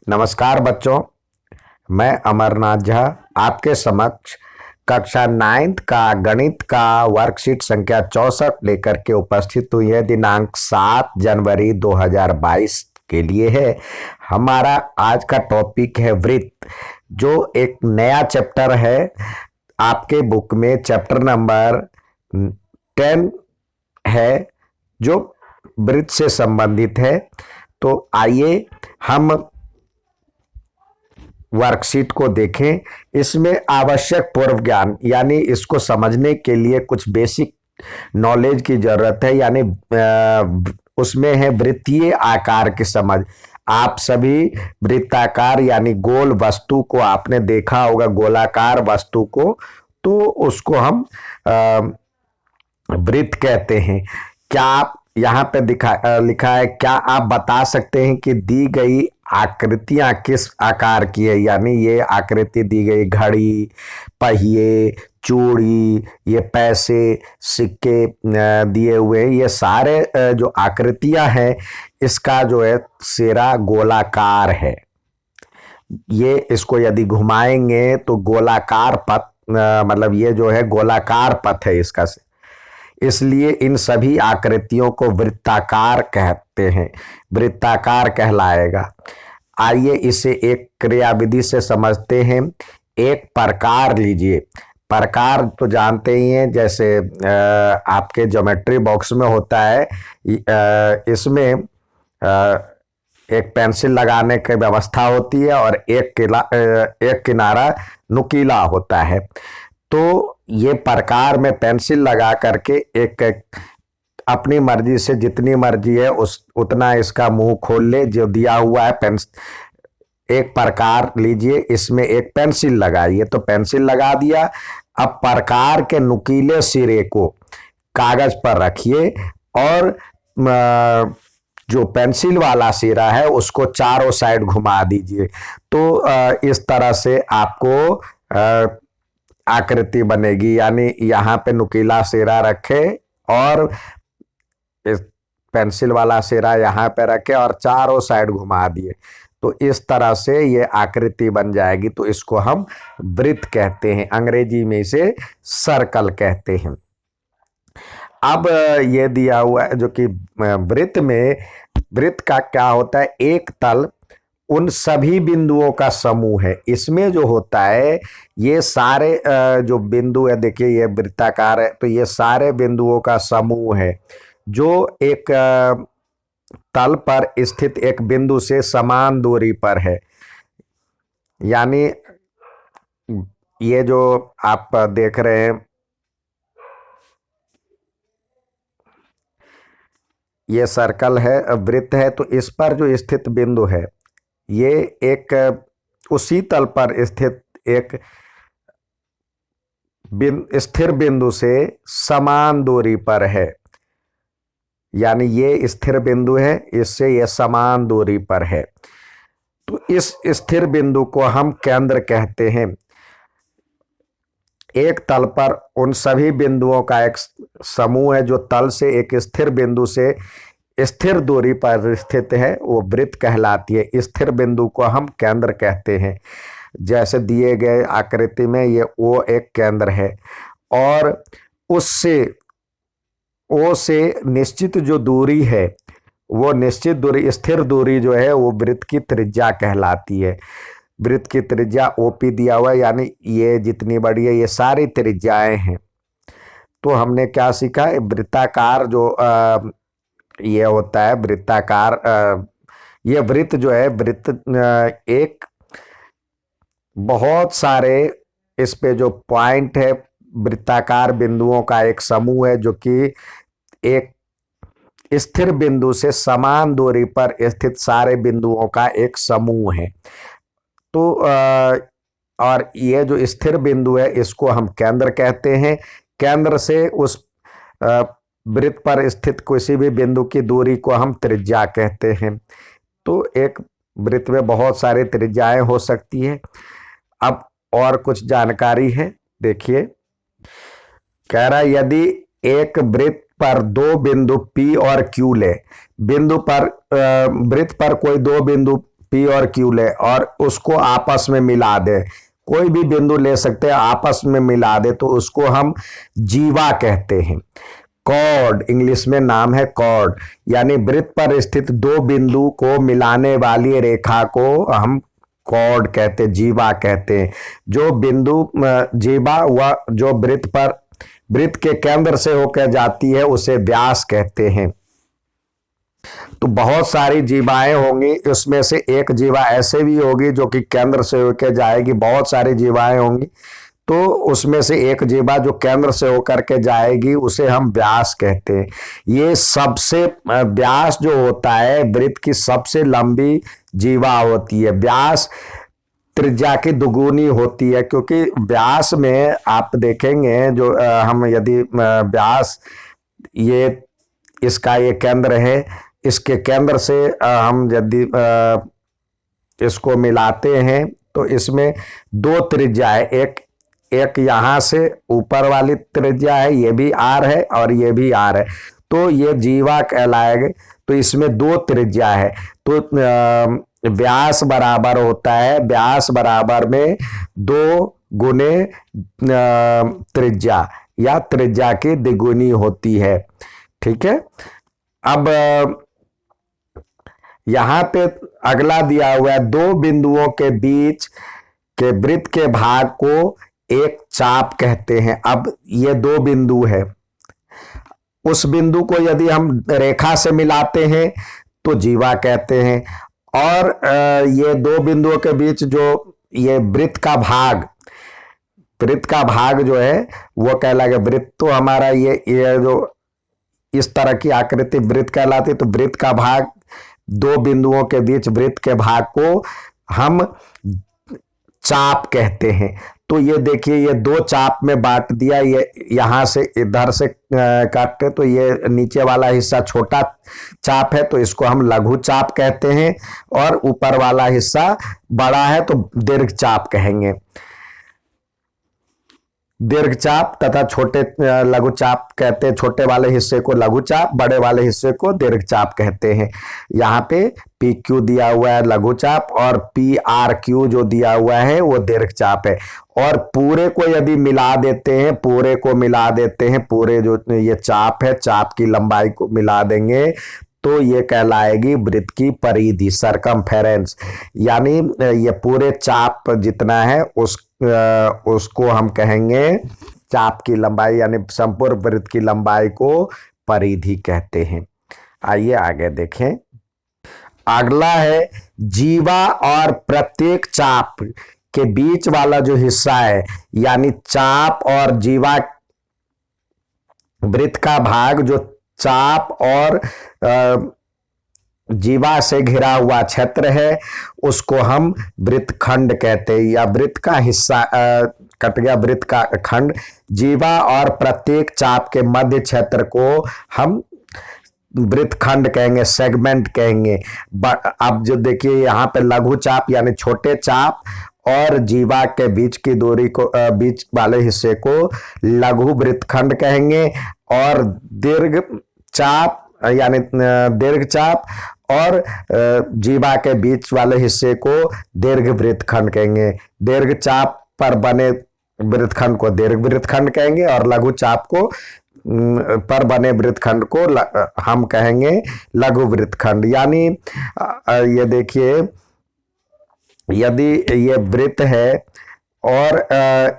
नमस्कार बच्चों, मैं अमरनाथ झा आपके समक्ष कक्षा 9th का गणित का वर्कशीट संख्या 64 लेकर के उपस्थित हुई है। दिनांक 7 जनवरी 2022 के लिए है। हमारा आज का टॉपिक है वृत्त, जो एक नया चैप्टर है आपके बुक में। चैप्टर नंबर 10 है जो वृत्त से संबंधित है। तो आइए हम वर्कशीट को देखें। इसमें आवश्यक पूर्व ज्ञान यानी इसको समझने के लिए कुछ बेसिक नॉलेज की जरूरत है। यानी उसमें है वृत्तीय आकार की समझ। आप सभी वृत्ताकार यानी गोल वस्तु को आपने देखा होगा, गोलाकार वस्तु को, तो उसको हम वृत्त कहते हैं। क्या आप यहाँ पे लिखा है, क्या आप बता सकते हैं कि दी गई आकृतियां किस आकार की है? यानी ये आकृति दी गई घड़ी, पहिए, चूड़ी, ये पैसे, सिक्के दिए हुए, ये सारे जो आकृतियां हैं, इसका जो है सिरा गोलाकार है। ये इसको यदि घुमाएंगे तो गोलाकार पथ, मतलब ये जो है गोलाकार पथ है इसका। इसलिए इन सभी आकृतियों को वृत्ताकार कहते हैं, वृत्ताकार कहलाएगा। आइए इसे एक क्रियाविधि से समझते हैं। एक प्रकार लीजिए। प्रकार तो जानते ही हैं, जैसे आपके ज्योमेट्री बॉक्स में होता है। इसमें एक पेंसिल लगाने की व्यवस्था होती है और एक किनारा नुकीला होता है। तो ये प्रकार में पेंसिल लगा करके एक अपनी मर्जी से जितनी मर्जी है उतना इसका मुंह खोल ले। जो दिया हुआ है एक प्रकार लीजिए, इसमें एक पेंसिल लगाइए। तो पेंसिल लगा दिया। अब प्रकार के नुकीले सिरे को कागज पर रखिए और जो पेंसिल वाला सिरा है उसको चारों साइड घुमा दीजिए। तो इस तरह से आपको आकृति बनेगी। यानी यहाँ पे नुकीला सिरा रखे और इस पेंसिल वाला सिरा यहाँ पे रखे और चारों साइड घुमा दिए, तो इस तरह से ये आकृति बन जाएगी। तो इसको हम वृत्त कहते हैं, अंग्रेजी में इसे सर्कल कहते हैं। अब ये दिया हुआ है जो कि वृत्त का क्या होता है, एक तल उन सभी बिंदुओं का समूह है। इसमें जो होता है ये सारे जो बिंदु है, देखिए ये वृत्ताकार है, तो ये सारे बिंदुओं का समूह है जो एक तल पर स्थित एक बिंदु से समान दूरी पर है। यानी ये जो आप देख रहे हैं, ये सर्कल है, वृत्त है। तो इस पर जो स्थित बिंदु है ये एक उसी तल पर स्थित एक स्थिर बिंदु से समान दूरी पर है। यानी ये स्थिर बिंदु है, इससे ये समान दूरी पर है। तो इस स्थिर बिंदु को हम केंद्र कहते हैं। एक तल पर उन सभी बिंदुओं का एक समूह है जो तल से एक स्थिर बिंदु से स्थिर दूरी पर स्थित है, वो वृत्त कहलाती है। स्थिर बिंदु को हम केंद्र कहते हैं। जैसे दिए गए आकृति में ये वो एक केंद्र है और उससे ओ से निश्चित जो दूरी है, वो निश्चित दूरी, स्थिर दूरी जो है, वो वृत्त की त्रिज्या कहलाती है। वृत्त की त्रिज्या ओपी दिया हुआ है, यानी ये जितनी बड़ी है ये सारी त्रिज्याएं हैं। तो हमने क्या सीखा, वृत्ताकार जो ये होता है वृत्ताकार, ये वृत्त जो है, वृत्त एक बहुत सारे इस पे जो पॉइंट है, वृत्ताकार बिंदुओं का एक समूह है जो कि एक स्थिर बिंदु से समान दूरी पर स्थित सारे बिंदुओं का एक समूह है। तो और ये जो स्थिर बिंदु है इसको हम केंद्र कहते हैं। केंद्र से उस वृत्त पर स्थित किसी भी बिंदु की दूरी को हम त्रिज्या कहते हैं। तो एक वृत्त में बहुत सारी त्रिज्याएं हो सकती है। अब और कुछ जानकारी है, देखिए। कह रहा है यदि एक वृत्त पर दो बिंदु P और Q ले, वृत्त पर कोई दो बिंदु पी और क्यू ले और उसको आपस में मिला दे, कोई भी बिंदु ले सकते हैं, आपस में मिला दे तो उसको हम जीवा कहते हैं। कॉर्ड इंग्लिश में नाम है कॉर्ड, यानी वृत्त पर स्थित दो बिंदु को मिलाने वाली रेखा को हम कॉर्ड कहते, जीवा कहते हैं। जो बिंदु जीवा व जो वृत्त के केंद्र से होकर जाती है उसे व्यास कहते हैं। तो बहुत सारी जीवाएं होंगी, उसमें से एक जीवा ऐसे भी होगी जो कि केंद्र से होकर जाएगी, बहुत सारी जीवाएं होंगी, तो उसमें से एक जीवा जो केंद्र से होकर के जाएगी उसे हम व्यास कहते हैं। ये सबसे व्यास जो होता है वृत्त की सबसे लंबी जीवा होती है। व्यास त्रिज्या की दुगुनी होती है, क्योंकि व्यास में आप देखेंगे जो हम यदि व्यास ये इसका ये केंद्र है, इसके केंद्र से हम यदि इसको मिलाते हैं तो इसमें दो त्रिज्या है, एक यहाँ से ऊपर वाली त्रिज्या है, ये भी आर है और ये भी आर है, तो ये जीवा कहलाएगा। तो इसमें दो त्रिज्या है, तो व्यास बराबर होता है, व्यास बराबर में 2 गुने त्रिज्या या त्रिज्या की द्विगुनी होती है। ठीक है। अब यहां पे अगला दिया हुआ है, दो बिंदुओं के बीच के वृत्त के भाग को एक चाप कहते हैं। अब ये दो बिंदु है, उस बिंदु को यदि हम रेखा से मिलाते हैं तो जीवा कहते हैं, और ये दो बिंदुओं के बीच जो ये वृत्त का भाग जो है वो कहलाएगा वृत्त। तो हमारा ये जो इस तरह की आकृति वृत्त कहलाती, तो वृत्त का भाग, दो बिंदुओं के बीच वृत्त के भाग को हम चाप कहते हैं। तो ये देखिए, ये दो चाप में बांट दिया, ये यहां से इधर से काटते तो ये नीचे वाला हिस्सा छोटा चाप है तो इसको हम लघु चाप कहते हैं, और ऊपर वाला हिस्सा बड़ा है तो दीर्घ चाप कहेंगे। दीर्घ चाप तथा छोटे लघु चाप कहते हैं, छोटे वाले हिस्से को लघु चाप, बड़े वाले हिस्से को दीर्घ चाप कहते हैं। यहाँ पे पी क्यू दिया हुआ है लघु चाप, और पी आर क्यू जो दिया हुआ है वो दीर्घ चाप है। और पूरे को यदि मिला देते हैं, पूरे जो ये चाप है, चाप की लंबाई को मिला देंगे तो ये कहलाएगी वृत्त की परिधि, सरकमफेरेंस। यानी ये पूरे चाप जितना है उसको हम कहेंगे चाप की लंबाई, यानी संपूर्ण वृत्त की लंबाई को परिधि कहते हैं। आइए आगे देखें। अगला है जीवा और प्रत्येक चाप के बीच वाला जो हिस्सा है, यानी चाप और जीवा वृत्त का भाग, जो चाप और जीवा से घिरा हुआ क्षेत्र है उसको हम वृत्तखंड कहते हैं, या वृत्त का हिस्सा कट गया, वृत्त का खंड। जीवा और प्रत्येक चाप के मध्य क्षेत्र को हम वृत्तखंड कहेंगे, सेगमेंट कहेंगे। अब जो देखिए यहाँ पे लघु चाप यानी छोटे चाप और जीवा के बीच की दूरी को, बीच वाले हिस्से को लघु वृत्तखंड कहेंगे, और दीर्घ चाप यानी दीर्घ चाप और जीवा के बीच वाले हिस्से को दीर्घ वृत्तखंड कहेंगे। दीर्घ चाप पर बने वृत्तखंड को दीर्घ वृत्तखंड कहेंगे, और लघु चाप को पर बने वृत्तखंड को हम कहेंगे लघु वृत्तखंड। यानी ये देखिए, यदि ये वृत्त है और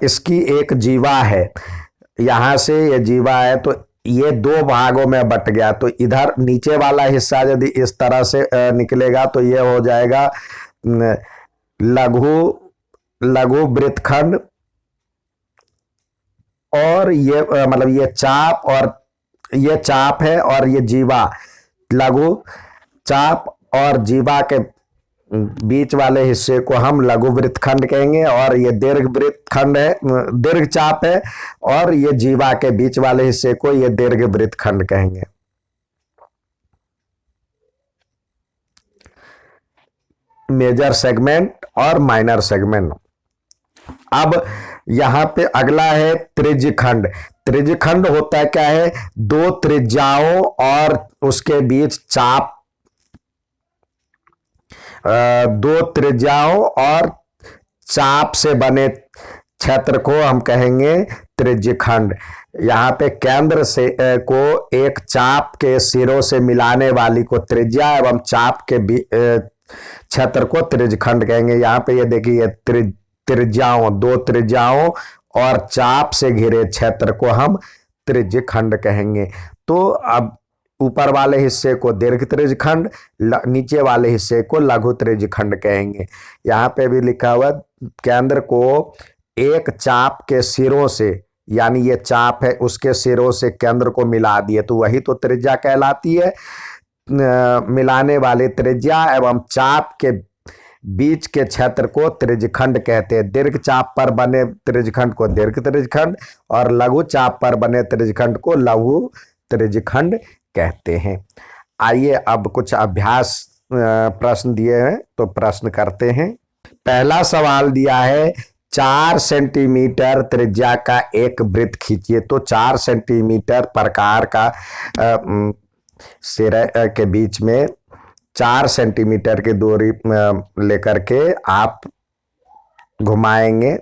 इसकी एक जीवा है, यहां से ये जीवा है तो ये दो भागों में बट गया, तो इधर नीचे वाला हिस्सा यदि इस तरह से निकलेगा तो ये हो जाएगा लघु वृत्तखंड, और ये मतलब ये चाप, और ये चाप है और ये जीवा, लघु चाप और जीवा के बीच वाले हिस्से को हम लघु वृत्तखंड कहेंगे, और ये दीर्घ वृत्तखंड है, दीर्घ चाप है, और ये जीवा के बीच वाले हिस्से को ये दीर्घ वृत्तखंड कहेंगे। मेजर सेगमेंट और माइनर सेगमेंट। अब यहां पे अगला है त्रिज्यखंड। त्रिज्यखंड होता है क्या है, दो त्रिज्याओं और उसके बीच चाप दो त्रिज्याओं और चाप से बने क्षेत्र को हम कहेंगे त्रिज्यखंड। यहाँ पे केंद्र से को एक चाप के सिरों से मिलाने वाली को त्रिज्या एवं चाप के क्षेत्र को त्रिज्यखंड कहेंगे। यहाँ पे ये देखिए त्रिज्याओं, दो त्रिज्याओं और चाप से घिरे क्षेत्र को हम त्रिज्यखंड कहेंगे। तो अब ऊपर वाले हिस्से को दीर्घ त्रिज्यखंड, नीचे वाले हिस्से को लघु त्रिज्यखंड कहेंगे। यहाँ पे भी लिखा हुआ केंद्र को एक चाप के सिरों से, यानी ये चाप है उसके सिरों से केंद्र को मिला दिए तो वही तो त्रिज्या कहलाती है। मिलाने वाले त्रिज्या एवं चाप के बीच के क्षेत्र को त्रिज्यखंड कहते हैं। दीर्घ चाप पर बने त्रिज्यखंड को दीर्घ त्रिज्यखंड और लघु चाप पर बने त्रिज्यखंड को लघु त्रिज्यखंड कहते हैं। आइए अब कुछ अभ्यास प्रश्न दिए हैं तो प्रश्न करते हैं। पहला सवाल दिया है 4 सेंटीमीटर त्रिज्या का एक वृत्त खींचिए। तो 4 सेंटीमीटर प्रकार का सिरे के बीच में 4 सेंटीमीटर की दूरी लेकर के आप घुमाएंगे,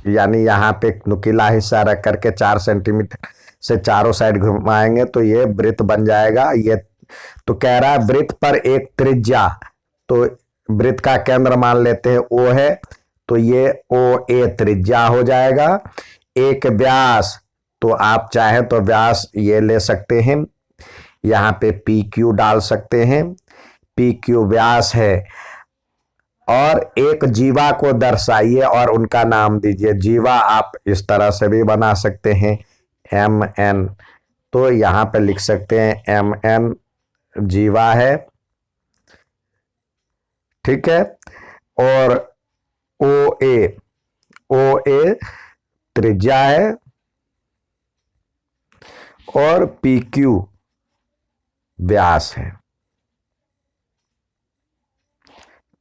यानी यहाँ पे नुकीला हिस्सा रख करके 4 सेंटीमीटर से चारों साइड घुमाएंगे तो ये वृत्त बन जाएगा। ये तो कह रहा है वृत्त पर एक त्रिज्या, तो वृत्त का केंद्र मान लेते हैं O है, तो ये OA त्रिज्या हो जाएगा। एक व्यास, तो आप चाहे तो व्यास ये ले सकते हैं, यहाँ पे PQ डाल सकते हैं, PQ व्यास है। और एक जीवा को दर्शाइए और उनका नाम दीजिए। जीवा आप इस तरह से भी बना सकते हैं MN, तो यहाँ पे लिख सकते हैं MN जीवा है, ठीक है। और OA त्रिज्या है और PQ व्यास है,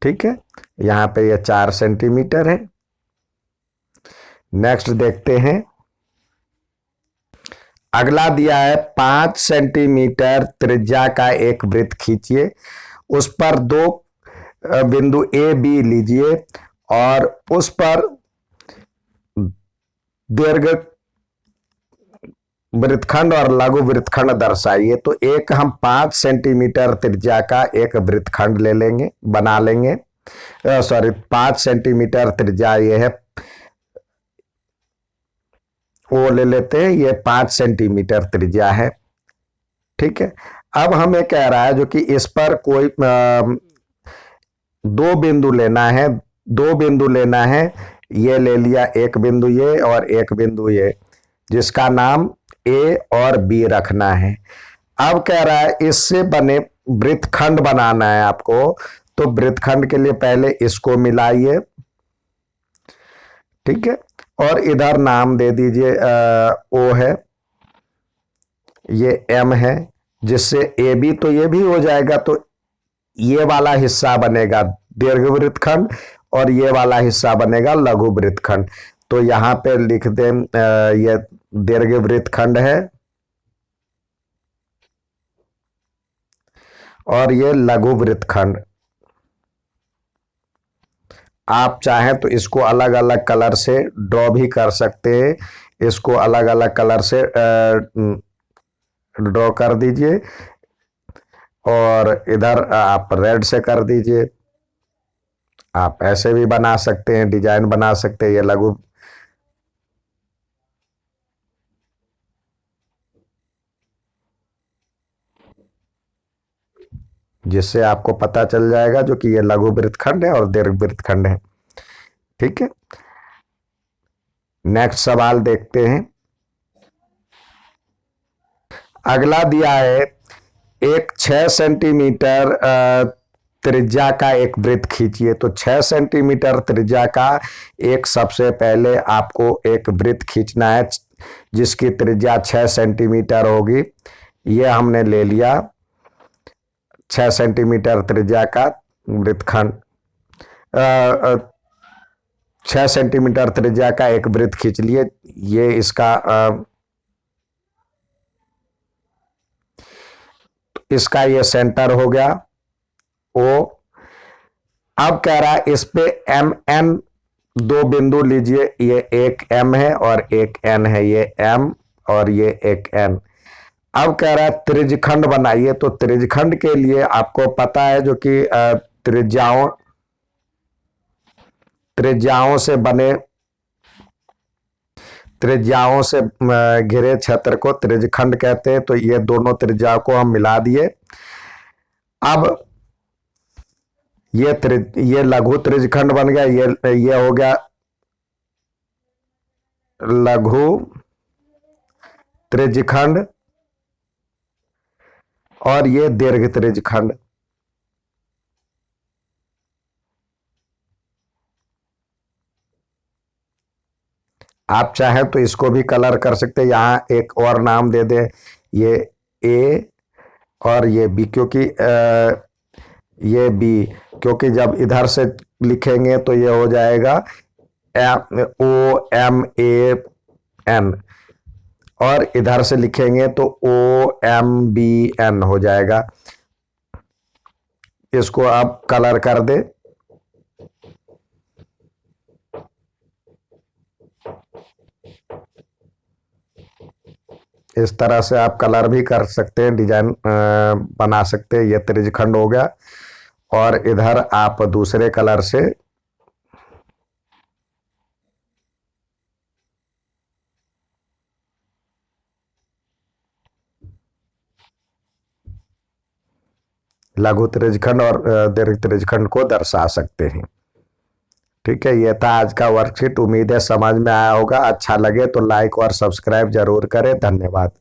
ठीक है। यहाँ पे ये 4 सेंटीमीटर है। नेक्स्ट देखते हैं। अगला दिया है 5 सेंटीमीटर त्रिज्या का एक वृत्त खींचिए, उस पर 2 बिंदु A B लीजिए और उस पर दीर्घ वृत्तखंड और लघु वृत्तखंड दर्शाइए। तो एक हम 5 सेंटीमीटर त्रिज्या का एक वृत्तखंड ले लेंगे, बना लेंगे। 5 सेंटीमीटर त्रिज्या ये है, वो ले लेते हैं, ये 5 सेंटीमीटर त्रिज्या है, ठीक है। अब हमें कह रहा है जो कि इस पर कोई 2 बिंदु लेना है, 2 बिंदु लेना है। ये ले लिया, एक बिंदु ये और एक बिंदु ये, जिसका नाम A और B रखना है। अब कह रहा है इससे बने वृत्तखंड बनाना है आपको, तो वृत्तखंड के लिए पहले इसको मिलाइए, ठीक है। और इधर नाम दे दीजिए O है, ये M है, जिससे AB तो ये भी हो जाएगा, तो ये वाला हिस्सा बनेगा दीर्घ वृत्तखंड और ये वाला हिस्सा बनेगा लघु वृत्तखंड। तो यहाँ पे लिख दें ये दीर्घ वृत्तखंड है और ये लघु वृत्तखंड। आप चाहें तो इसको अलग अलग कलर से ड्रॉ भी कर सकते हैं, इसको अलग अलग कलर से ड्रॉ कर दीजिए और इधर आप रेड से कर दीजिए। आप ऐसे भी बना सकते हैं, डिजाइन बना सकते हैं। ये लघु जिससे आपको पता चल जाएगा जो कि ये लघु वृत्तखंड है और दीर्घ वृत्तखंड है, ठीक है। नेक्स्ट सवाल देखते हैं। अगला दिया है एक 6 सेंटीमीटर त्रिज्या का एक वृत्त खींचिए। तो 6 सेंटीमीटर त्रिज्या का एक, सबसे पहले आपको एक वृत्त खींचना है जिसकी त्रिज्या 6 सेंटीमीटर होगी। ये हमने ले लिया 6 सेंटीमीटर त्रिज्या का वृत्तखंड, 6 सेंटीमीटर त्रिज्या का एक वृत्त खींच लिए। ये इसका ये सेंटर हो गया O, अब कह रहा है इस पे एम एन दो बिंदु लीजिए, ये एक एम है और एक एन है, ये एम और ये एक एन। अब कह रहा है त्रिज्यखंड बनाइए, तो त्रिज्यखंड के लिए आपको पता है जो कि त्रिज्याओं त्रिज्याओं से बने त्रिज्याओं से घिरे क्षेत्र को त्रिज्यखंड कहते हैं। तो ये दोनों त्रिज्याओं को हम मिला दिए। अब ये लघु त्रिज्यखंड बन गया, ये हो गया लघु त्रिज्यखंड, और ये दीर्घ त्रिज्यखंड। आप चाहें तो इसको भी कलर कर सकते हैं, यहां एक और नाम दे दे, ये ए और ये बी, क्योंकि ये बी, क्योंकि जब इधर से लिखेंगे तो ये हो जाएगा ओ एम ए एन, और इधर से लिखेंगे तो ओ एम बी एन हो जाएगा। इसको आप कलर कर दे। इस तरह से आप कलर भी कर सकते हैं, डिजाइन बना सकते हैं। ये त्रिज्यखंड हो गया, और इधर आप दूसरे कलर से लघु त्रिज्यखंड और दीर्घ त्रिज्यखंड को दर्शा सकते हैं। ठीक है, यह था आज का वर्कशीट। उम्मीद है समझ में आया होगा। अच्छा लगे तो लाइक और सब्सक्राइब जरूर करें। धन्यवाद।